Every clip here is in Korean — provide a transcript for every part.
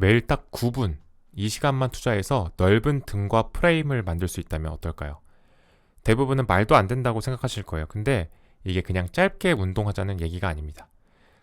매일 딱 9분, 이 시간만 투자해서 넓은 등과 프레임을 만들 수 있다면 어떨까요? 대부분은 말도 안 된다고 생각하실 거예요. 근데 이게 그냥 짧게 운동하자는 얘기가 아닙니다.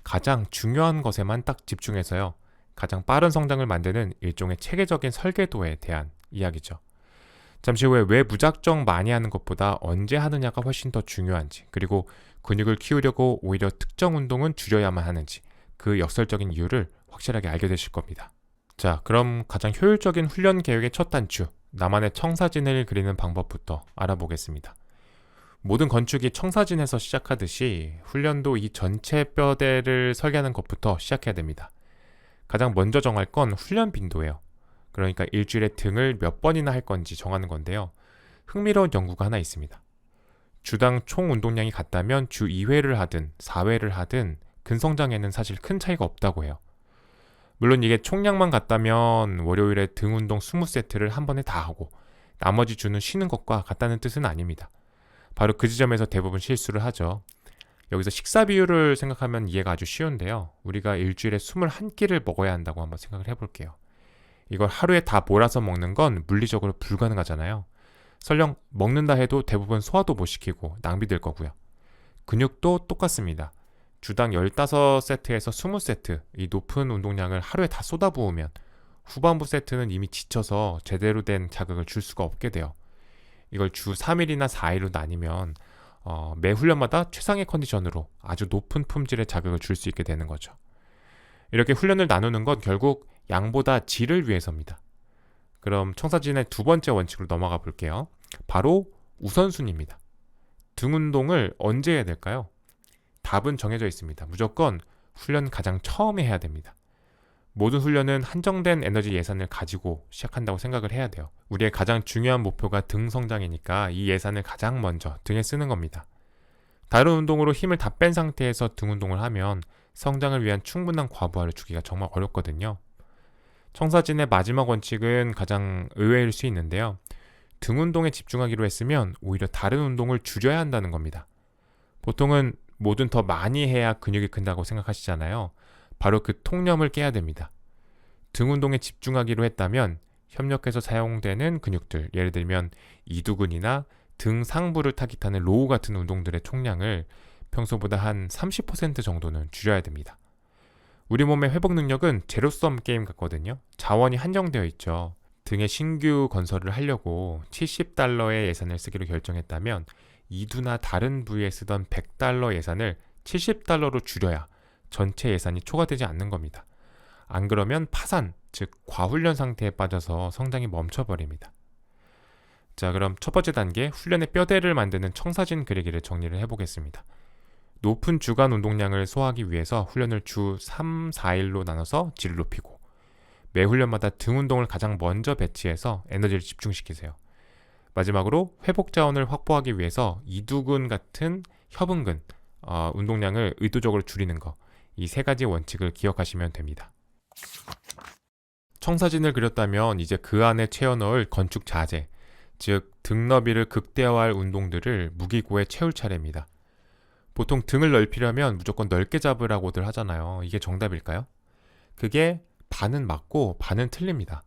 가장 중요한 것에만 딱 집중해서요. 가장 빠른 성장을 만드는 일종의 체계적인 설계도에 대한 이야기죠. 잠시 후에 왜 무작정 많이 하는 것보다 언제 하느냐가 훨씬 더 중요한지, 그리고 근육을 키우려고 오히려 특정 운동은 줄여야만 하는지, 그 역설적인 이유를 확실하게 알게 되실 겁니다. 자, 그럼 가장 효율적인 훈련 계획의 첫 단추, 나만의 청사진을 그리는 방법부터 알아보겠습니다. 모든 건축이 청사진에서 시작하듯이 훈련도 이 전체 뼈대를 설계하는 것부터 시작해야 됩니다. 가장 먼저 정할 건 훈련 빈도예요. 그러니까 일주일에 등을 몇 번이나 할 건지 정하는 건데요. 흥미로운 연구가 하나 있습니다. 주당 총 운동량이 같다면 주 2회를 하든 4회를 하든 근성장에는 사실 큰 차이가 없다고 해요. 물론 이게 총량만 같다면 월요일에 등 운동 20세트를 한 번에 다 하고 나머지 주는 쉬는 것과 같다는 뜻은 아닙니다. 바로 그 지점에서 대부분 실수를 하죠. 여기서 식사 비율을 생각하면 이해가 아주 쉬운데요. 우리가 일주일에 21끼를 먹어야 한다고 한번 생각을 해볼게요. 이걸 하루에 다 몰아서 먹는 건 물리적으로 불가능하잖아요. 설령 먹는다 해도 대부분 소화도 못 시키고 낭비될 거고요. 근육도 똑같습니다. 주당 15세트에서 20세트, 이 높은 운동량을 하루에 다 쏟아부으면 후반부 세트는 이미 지쳐서 제대로 된 자극을 줄 수가 없게 돼요. 이걸 주 3일이나 4일로 나뉘면 매 훈련마다 최상의 컨디션으로 아주 높은 품질의 자극을 줄 수 있게 되는 거죠. 이렇게 훈련을 나누는 건 결국 양보다 질을 위해서입니다. 그럼 청사진의 두 번째 원칙으로 넘어가 볼게요. 바로 우선순위입니다. 등 운동을 언제 해야 될까요? 답은 정해져 있습니다. 무조건 훈련 가장 처음에 해야 됩니다. 모든 훈련은 한정된 에너지 예산을 가지고 시작한다고 생각을 해야 돼요. 우리의 가장 중요한 목표가 등 성장이니까 이 예산을 가장 먼저 등에 쓰는 겁니다. 다른 운동으로 힘을 다 뺀 상태에서 등 운동을 하면 성장을 위한 충분한 과부하를 주기가 정말 어렵거든요. 청사진의 마지막 원칙은 가장 의외일 수 있는데요. 등 운동에 집중하기로 했으면 오히려 다른 운동을 줄여야 한다는 겁니다. 보통은 뭐든 더 많이 해야 근육이 큰다고 생각하시잖아요. 바로 그 통념을 깨야 됩니다. 등 운동에 집중하기로 했다면 협력해서 사용되는 근육들, 예를 들면 이두근이나 등 상부를 타깃하는 로우 같은 운동들의 총량을 평소보다 한 30% 정도는 줄여야 됩니다. 우리 몸의 회복 능력은 제로섬 게임 같거든요. 자원이 한정되어 있죠. 등의 신규 건설을 하려고 $70의 예산을 쓰기로 결정했다면 이두나 다른 부위에 쓰던 $100 예산을 $70로 줄여야 전체 예산이 초과되지 않는 겁니다. 안 그러면 파산, 즉 과훈련 상태에 빠져서 성장이 멈춰버립니다. 자, 그럼 첫 번째 단계 훈련의 뼈대를 만드는 청사진 그리기를 정리를 해보겠습니다. 높은 주간 운동량을 소화하기 위해서 훈련을 주 3, 4일로 나눠서 질을 높이고 매 훈련마다 등 운동을 가장 먼저 배치해서 에너지를 집중시키세요. 마지막으로 회복 자원을 확보하기 위해서 이두근 같은 협응근 운동량을 의도적으로 줄이는 거, 이 세 가지 원칙을 기억하시면 됩니다. 청사진을 그렸다면 이제 그 안에 채워넣을 건축 자재, 즉 등 너비를 극대화할 운동들을 무기고에 채울 차례입니다. 보통 등을 넓히려면 무조건 넓게 잡으라고들 하잖아요. 이게 정답일까요? 그게 반은 맞고 반은 틀립니다.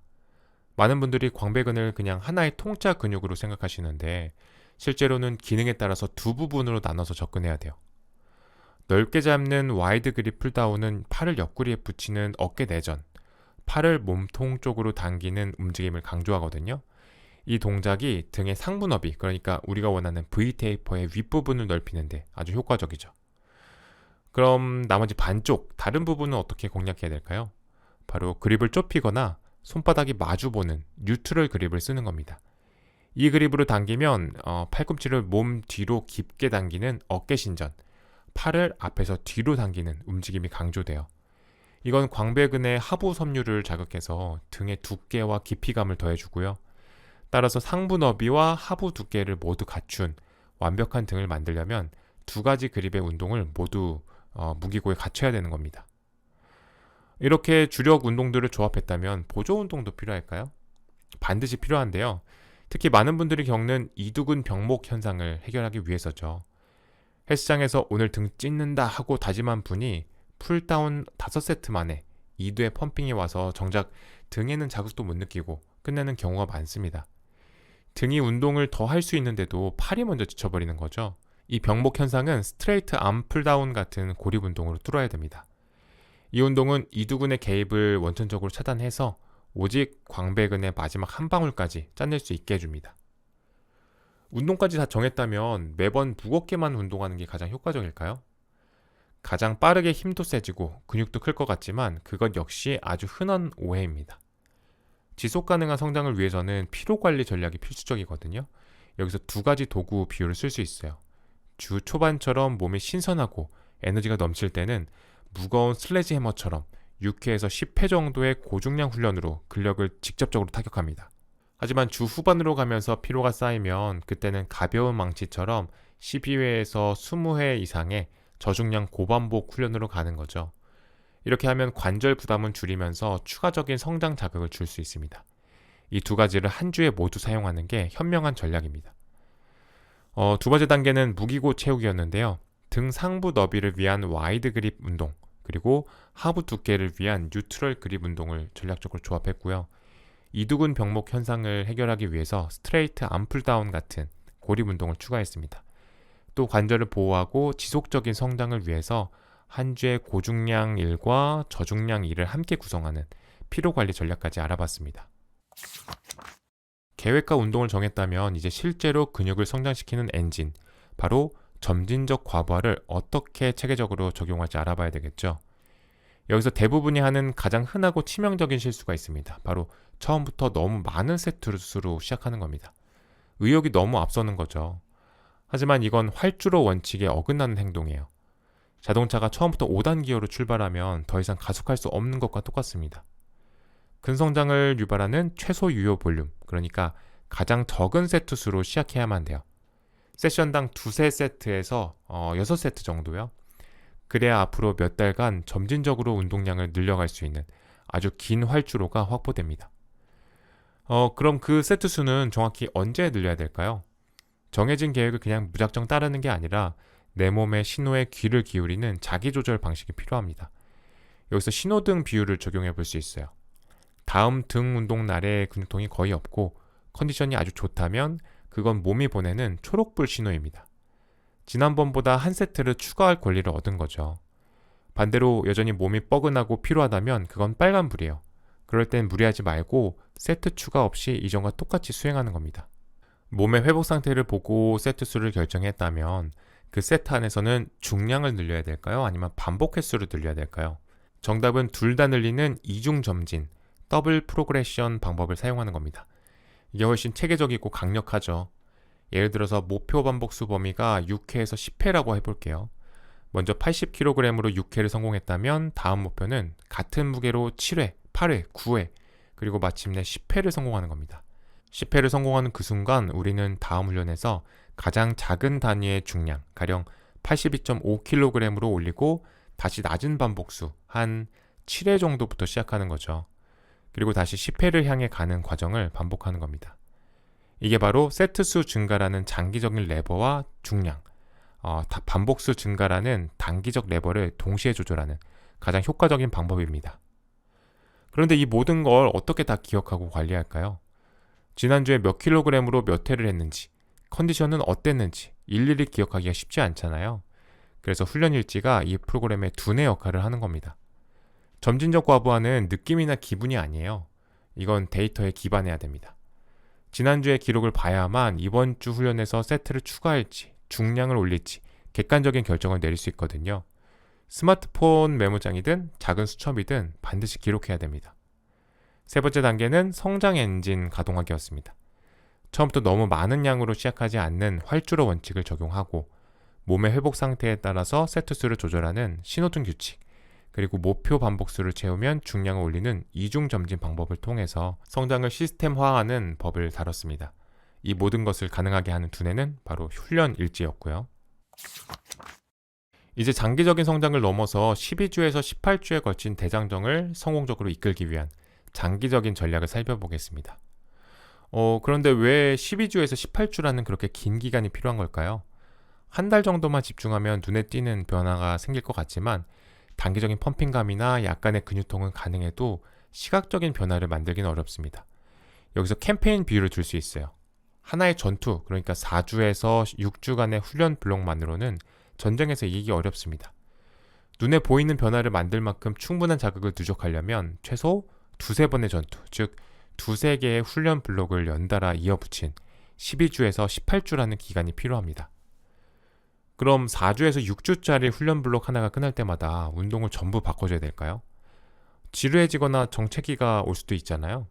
많은 분들이 광배근을 그냥 하나의 통짜 근육으로 생각하시는데 실제로는 기능에 따라서 두 부분으로 나눠서 접근해야 돼요. 넓게 잡는 와이드 그립 풀다운은 팔을 옆구리에 붙이는 어깨 내전, 팔을 몸통 쪽으로 당기는 움직임을 강조하거든요. 이 동작이 등의 상부 너비, 그러니까 우리가 원하는 V 테이퍼의 윗부분을 넓히는데 아주 효과적이죠. 그럼 나머지 반쪽, 다른 부분은 어떻게 공략해야 될까요? 바로 그립을 좁히거나 손바닥이 마주보는 뉴트럴 그립을 쓰는 겁니다. 이 그립으로 당기면 팔꿈치를 몸 뒤로 깊게 당기는 어깨 신전, 팔을 앞에서 뒤로 당기는 움직임이 강조돼요. 이건 광배근의 하부 섬유를 자극해서 등의 두께와 깊이감을 더해주고요. 따라서 상부 너비와 하부 두께를 모두 갖춘 완벽한 등을 만들려면 두 가지 그립의 운동을 모두 무기고에 갖춰야 되는 겁니다. 이렇게 주력 운동들을 조합했다면 보조 운동도 필요할까요? 반드시 필요한데요. 특히 많은 분들이 겪는 이두근 병목 현상을 해결하기 위해서죠. 헬스장에서 오늘 등 찢는다 하고 다짐한 분이 풀다운 5세트 만에 2두의 펌핑이 와서 정작 등에는 자극도 못 느끼고 끝내는 경우가 많습니다. 등이 운동을 더 할 수 있는데도 팔이 먼저 지쳐버리는 거죠. 이 병목 현상은 스트레이트 암 풀다운 같은 고립 운동으로 뚫어야 됩니다. 이 운동은 이두근의 개입을 원천적으로 차단해서 오직 광배근의 마지막 한 방울까지 짜낼 수 있게 해줍니다. 운동까지 다 정했다면 매번 무겁게만 운동하는 게 가장 효과적일까요? 가장 빠르게 힘도 세지고 근육도 클 것 같지만 그것 역시 아주 흔한 오해입니다. 지속 가능한 성장을 위해서는 피로 관리 전략이 필수적이거든요. 여기서 두 가지 도구 비율을 쓸 수 있어요. 주 초반처럼 몸이 신선하고 에너지가 넘칠 때는 무거운 슬래지 해머처럼 6회에서 10회 정도의 고중량 훈련으로 근력을 직접적으로 타격합니다. 하지만 주 후반으로 가면서 피로가 쌓이면 그때는 가벼운 망치처럼 12회에서 20회 이상의 저중량 고반복 훈련으로 가는 거죠. 이렇게 하면 관절 부담은 줄이면서 추가적인 성장 자극을 줄 수 있습니다. 이 두 가지를 한 주에 모두 사용하는 게 현명한 전략입니다. 두 번째 단계는 무기고 채우기였는데요. 등 상부 너비를 위한 와이드 그립 운동, 그리고 하부 두께를 위한 뉴트럴 그립 운동을 전략적으로 조합했고요. 이두근 병목 현상을 해결하기 위해서 스트레이트 암풀다운 같은 고립 운동을 추가했습니다. 또 관절을 보호하고 지속적인 성장을 위해서 한 주에 고중량 1과 저중량 2를 함께 구성하는 피로관리 전략까지 알아봤습니다. 계획과 운동을 정했다면 이제 실제로 근육을 성장시키는 엔진, 바로 점진적 과부하를 어떻게 체계적으로 적용할지 알아봐야 되겠죠. 여기서 대부분이 하는 가장 흔하고 치명적인 실수가 있습니다. 바로 처음부터 너무 많은 세트 수로 시작하는 겁니다. 의욕이 너무 앞서는 거죠. 하지만 이건 활주로 원칙에 어긋나는 행동이에요. 자동차가 처음부터 5단 기어로 출발하면 더 이상 가속할 수 없는 것과 똑같습니다. 근성장을 유발하는 최소 유효 볼륨, 그러니까 가장 적은 세트 수로 시작해야만 돼요. 세션당 두세 세트에서 6세트 정도요. 그래야 앞으로 몇 달간 점진적으로 운동량을 늘려갈 수 있는 아주 긴 활주로가 확보됩니다. 그럼 그 세트 수는 정확히 언제 늘려야 될까요? 정해진 계획을 그냥 무작정 따르는 게 아니라 내 몸의 신호에 귀를 기울이는 자기조절 방식이 필요합니다. 여기서 신호등 비율을 적용해 볼 수 있어요. 다음 등 운동 날에 근육통이 거의 없고 컨디션이 아주 좋다면 그건 몸이 보내는 초록불 신호입니다. 지난번보다 한 세트를 추가할 권리를 얻은 거죠. 반대로 여전히 몸이 뻐근하고 피로하다면 그건 빨간불이에요. 그럴 땐 무리하지 말고 세트 추가 없이 이전과 똑같이 수행하는 겁니다. 몸의 회복 상태를 보고 세트 수를 결정했다면 그 세트 안에서는 중량을 늘려야 될까요? 아니면 반복 횟수를 늘려야 될까요? 정답은 둘 다 늘리는 이중 점진, 더블 프로그레션 방법을 사용하는 겁니다. 이게 훨씬 체계적이고 강력하죠. 예를 들어서 목표 반복수 범위가 6회에서 10회라고 해볼게요. 먼저 80kg으로 6회를 성공했다면 다음 목표는 같은 무게로 7회, 8회, 9회, 그리고 마침내 10회를 성공하는 겁니다. 10회를 성공하는 그 순간 우리는 다음 훈련에서 가장 작은 단위의 중량, 가령 82.5kg으로 올리고 다시 낮은 반복수, 한 7회 정도부터 시작하는 거죠. 그리고 다시 10회를 향해 가는 과정을 반복하는 겁니다. 이게 바로 세트 수 증가라는 장기적인 레버와 중량, 반복수 증가라는 단기적 레버를 동시에 조절하는 가장 효과적인 방법입니다. 그런데 이 모든 걸 어떻게 다 기억하고 관리할까요? 지난주에 몇 킬로그램으로 몇 회를 했는지, 컨디션은 어땠는지 일일이 기억하기가 쉽지 않잖아요. 그래서 훈련 일지가 이 프로그램의 두뇌 역할을 하는 겁니다. 점진적 과부하는 느낌이나 기분이 아니에요. 이건 데이터에 기반해야 됩니다. 지난주의 기록을 봐야만 이번 주 훈련에서 세트를 추가할지, 중량을 올릴지 객관적인 결정을 내릴 수 있거든요. 스마트폰 메모장이든 작은 수첩이든 반드시 기록해야 됩니다. 세 번째 단계는 성장 엔진 가동하기였습니다. 처음부터 너무 많은 양으로 시작하지 않는 활주로 원칙을 적용하고 몸의 회복 상태에 따라서 세트 수를 조절하는 신호등 규칙, 그리고 목표 반복수를 채우면 중량을 올리는 이중 점진 방법을 통해서 성장을 시스템화하는 법을 다뤘습니다. 이 모든 것을 가능하게 하는 두뇌는 바로 훈련 일지였고요. 이제 장기적인 성장을 넘어서 12주에서 18주에 걸친 대장정을 성공적으로 이끌기 위한 장기적인 전략을 살펴보겠습니다. 그런데 왜 12주에서 18주라는 그렇게 긴 기간이 필요한 걸까요? 한 달 정도만 집중하면 눈에 띄는 변화가 생길 것 같지만 단기적인 펌핑감이나 약간의 근육통은 가능해도 시각적인 변화를 만들기는 어렵습니다. 여기서 캠페인 비유를 들 수 있어요. 하나의 전투, 그러니까 4주에서 6주간의 훈련 블록만으로는 전쟁에서 이기기 어렵습니다. 눈에 보이는 변화를 만들 만큼 충분한 자극을 누적하려면 최소 두세 번의 전투, 즉 두세 개의 훈련 블록을 연달아 이어붙인 12주에서 18주라는 기간이 필요합니다. 그럼 4주에서 6주짜리 훈련 블록 하나가 끝날 때마다 운동을 전부 바꿔줘야 될까요? 지루해지거나 정체기가 올 수도 있잖아요.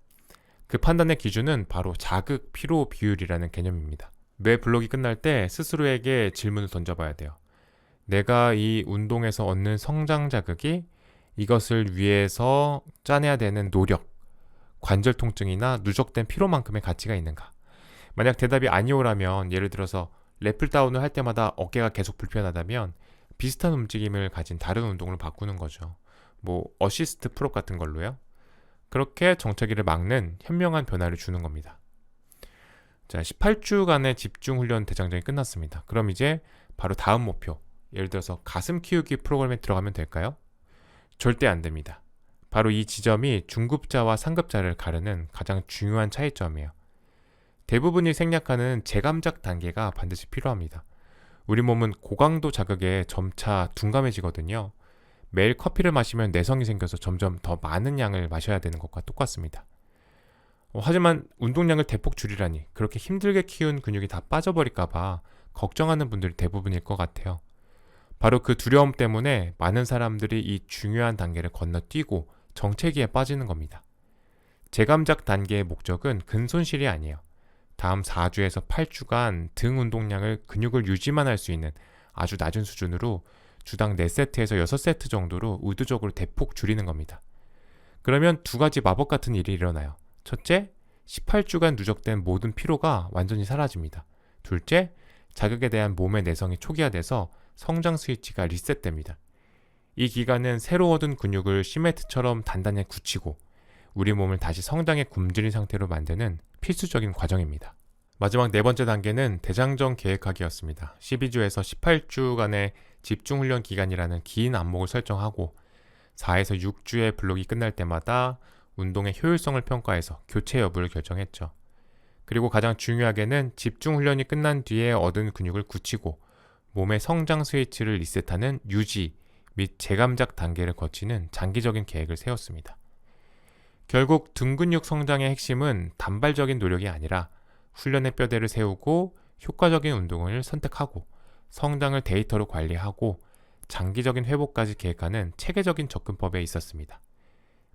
그 판단의 기준은 바로 자극 피로 비율이라는 개념입니다. 매 블록이 끝날 때 스스로에게 질문을 던져봐야 돼요. 내가 이 운동에서 얻는 성장 자극이 이것을 위해서 짜내야 되는 노력, 관절 통증이나 누적된 피로만큼의 가치가 있는가? 만약 대답이 아니오라면, 예를 들어서 랩풀 다운을 할 때마다 어깨가 계속 불편하다면 비슷한 움직임을 가진 다른 운동을 바꾸는 거죠. 어시스트 풀업 같은 걸로요. 그렇게 정체기를 막는 현명한 변화를 주는 겁니다. 자, 18주간의 집중 훈련 대장정이 끝났습니다. 그럼 이제 바로 다음 목표, 예를 들어서 가슴 키우기 프로그램에 들어가면 될까요? 절대 안 됩니다. 바로 이 지점이 중급자와 상급자를 가르는 가장 중요한 차이점이에요. 대부분이 생략하는 재감작 단계가 반드시 필요합니다. 우리 몸은 고강도 자극에 점차 둔감해지거든요. 매일 커피를 마시면 내성이 생겨서 점점 더 많은 양을 마셔야 되는 것과 똑같습니다. 하지만 운동량을 대폭 줄이라니, 그렇게 힘들게 키운 근육이 다 빠져버릴까봐 걱정하는 분들이 대부분일 것 같아요. 바로 그 두려움 때문에 많은 사람들이 이 중요한 단계를 건너뛰고 정체기에 빠지는 겁니다. 재감작 단계의 목적은 근손실이 아니에요. 다음 4주에서 8주간 등 운동량을 근육을 유지만 할 수 있는 아주 낮은 수준으로 주당 4세트에서 6세트 정도로 의도적으로 대폭 줄이는 겁니다. 그러면 두 가지 마법 같은 일이 일어나요. 첫째, 18주간 누적된 모든 피로가 완전히 사라집니다. 둘째, 자극에 대한 몸의 내성이 초기화돼서 성장 스위치가 리셋됩니다. 이 기간은 새로 얻은 근육을 시멘트처럼 단단히 굳히고 우리 몸을 다시 성장의 굶주린 상태로 만드는 필수적인 과정입니다. 마지막 네 번째 단계는 대장정 계획하기였습니다. 12주에서 18주간의 집중훈련 기간이라는 긴 안목을 설정하고 4에서 6주의 블록이 끝날 때마다 운동의 효율성을 평가해서 교체 여부를 결정했죠. 그리고 가장 중요하게는 집중훈련이 끝난 뒤에 얻은 근육을 굳히고 몸의 성장 스위치를 리셋하는 유지 및 재감작 단계를 거치는 장기적인 계획을 세웠습니다. 결국 등 근육 성장의 핵심은 단발적인 노력이 아니라 훈련의 뼈대를 세우고 효과적인 운동을 선택하고 성장을 데이터로 관리하고 장기적인 회복까지 계획하는 체계적인 접근법에 있었습니다.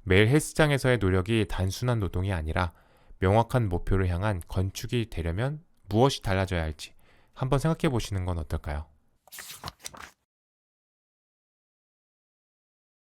매일 헬스장에서의 노력이 단순한 노동이 아니라 명확한 목표를 향한 건축이 되려면 무엇이 달라져야 할지 한번 생각해 보시는 건 어떨까요?